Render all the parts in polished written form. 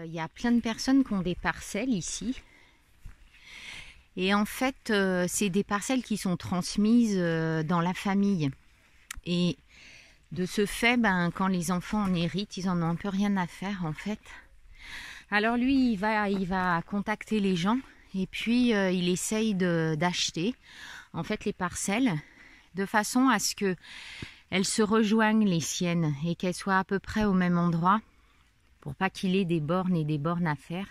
Il y a plein de personnes qui ont des parcelles ici. Et en fait, c'est des parcelles qui sont transmises dans la famille. Et de ce fait, quand les enfants en héritent, ils en ont un peu rien à faire en fait. Alors lui, il va contacter les gens et puis il essaye d'acheter en fait les parcelles de façon à ce que elles se rejoignent les siennes et qu'elles soient à peu près au même endroit pour pas qu'il ait des bornes et des bornes à faire.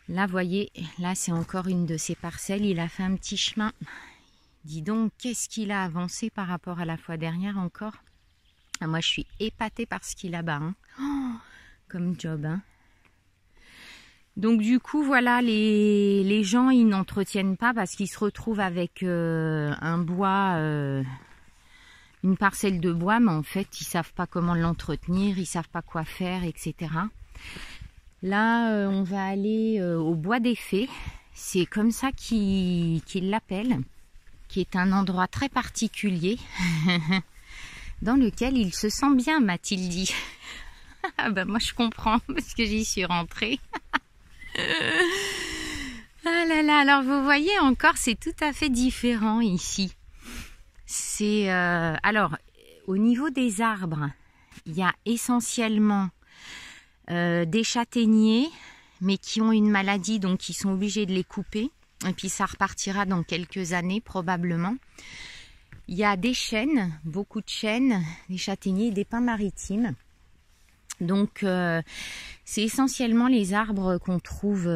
Là, voyez, là c'est encore une de ces parcelles, il a fait un petit chemin. Dis donc, qu'est-ce qu'il a avancé par rapport à la fois dernière encore. Ah, moi, je suis épatée par ce qu'il a là-bas, hein. Oh, comme job, hein. Donc du coup, voilà, les gens, ils n'entretiennent pas parce qu'ils se retrouvent avec un bois, une parcelle de bois, mais en fait, ils savent pas comment l'entretenir, ils savent pas quoi faire, etc. Là, on va aller au bois des fées. C'est comme ça qu'ils l'appellent, qui est un endroit très particulier dans lequel il se sent bien, m'a-t-il dit. Ah ben moi, je comprends parce que j'y suis rentrée. Ah là là, alors vous voyez encore, c'est tout à fait différent ici. C'est alors au niveau des arbres, il y a essentiellement des châtaigniers, mais qui ont une maladie, donc ils sont obligés de les couper. Et puis ça repartira dans quelques années probablement. Il y a des chênes, beaucoup de chênes, des châtaigniers et des pins maritimes. Donc c'est essentiellement les arbres qu'on trouve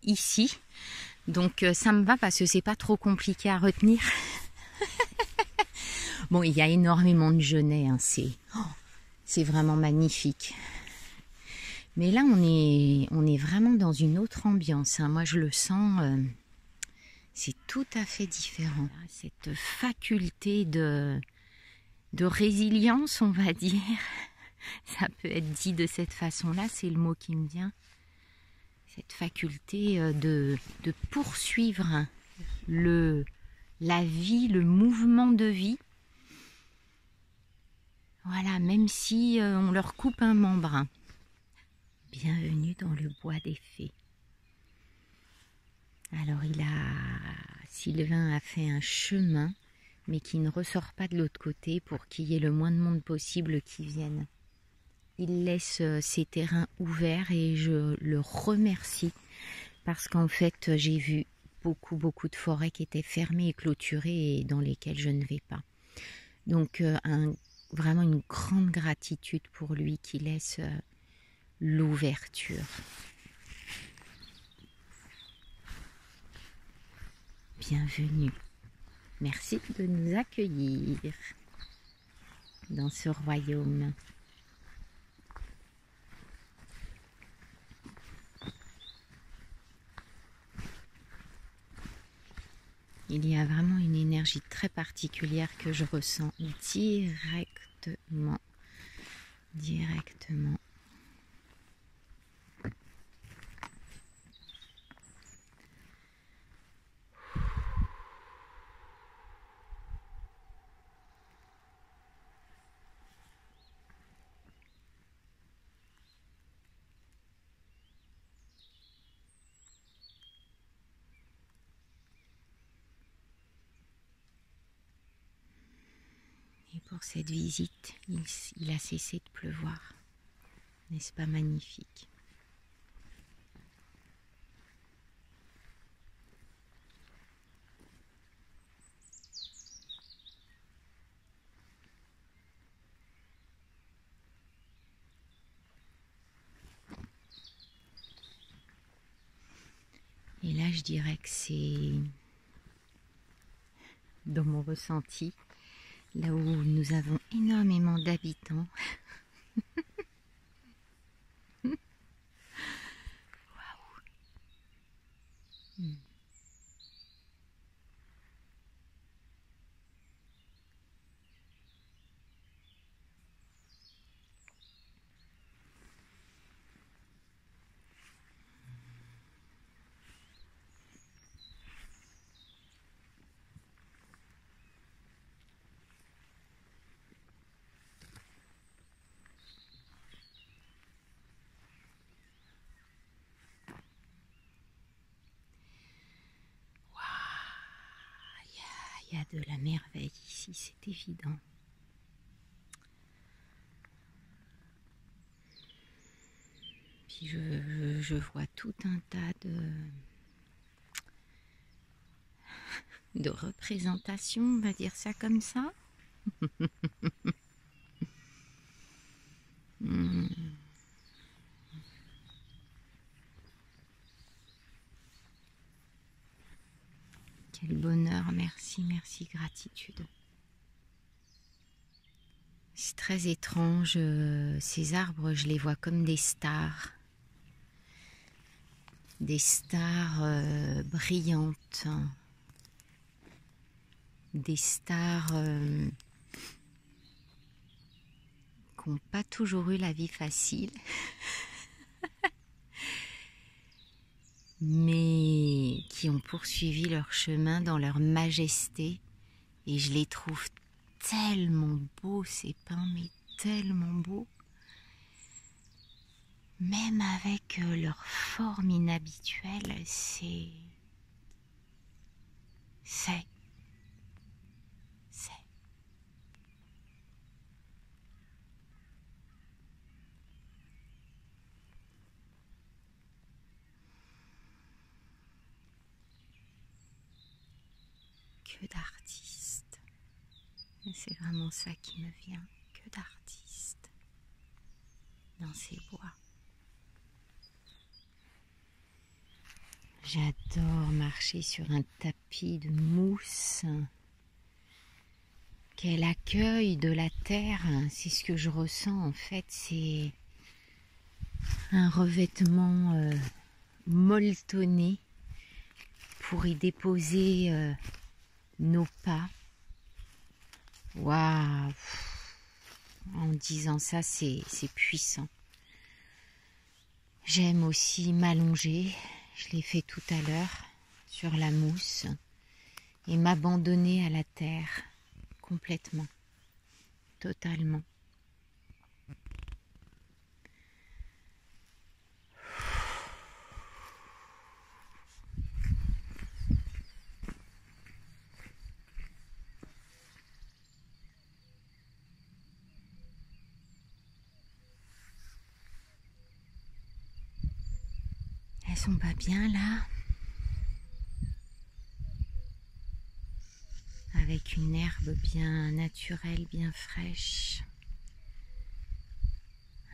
ici. Donc ça me va parce que c'est pas trop compliqué à retenir. Bon, il y a énormément de genêts, hein, c'est vraiment magnifique. Mais là, on est vraiment dans une autre ambiance, hein. Moi, je le sens, c'est tout à fait différent. Cette faculté de résilience, on va dire, ça peut être dit de cette façon-là, c'est le mot qui me vient. Cette faculté de poursuivre la vie, le mouvement de vie. Voilà, même si on leur coupe un membre. Bienvenue dans le bois des fées. Alors Sylvain a fait un chemin, mais qui ne ressort pas de l'autre côté pour qu'il y ait le moins de monde possible qui vienne. Il laisse ses terrains ouverts et je le remercie parce qu'en fait j'ai vu beaucoup de forêts qui étaient fermées et clôturées et dans lesquelles je ne vais pas. Donc vraiment une grande gratitude pour lui qui laisse l'ouverture. Bienvenue. Merci de nous accueillir dans ce royaume. Il y a vraiment une énergie très particulière que je ressens directement. Et pour cette visite, il a cessé de pleuvoir. N'est-ce pas magnifique? Et là, je dirais que c'est, dans mon ressenti, là où nous avons énormément d'habitants. Waouh. qu'il y a de la merveille ici, c'est évident. Puis je vois tout un tas de représentations, on va dire ça comme ça. Quel bonheur, merci, merci, gratitude. C'est très étrange, ces arbres, je les vois comme des stars. Des stars brillantes. Des stars qui n'ont pas toujours eu la vie facile. Mais qui ont poursuivi leur chemin dans leur majesté. Et je les trouve tellement beaux, ces pins, mais tellement beaux. Même avec leur forme inhabituelle, c'est que d'artistes. C'est vraiment ça qui me vient, que d'artistes dans ces bois. J'adore marcher sur un tapis de mousse. Quel accueil de la terre, c'est ce que je ressens en fait, c'est un revêtement molletonné pour y déposer nos pas. Waouh! En disant ça, c'est puissant. J'aime aussi m'allonger, je l'ai fait tout à l'heure, sur la mousse, et m'abandonner à la terre, complètement, totalement. Elles sont pas bien là? Avec une herbe bien naturelle, bien fraîche.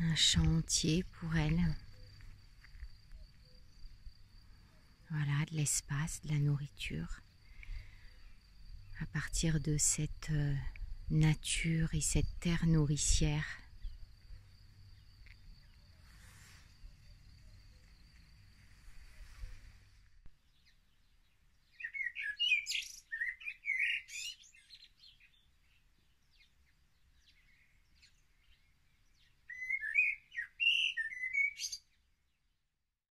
Un champ entier pour elles. Voilà, de l'espace, de la nourriture. À partir de cette nature et cette terre nourricière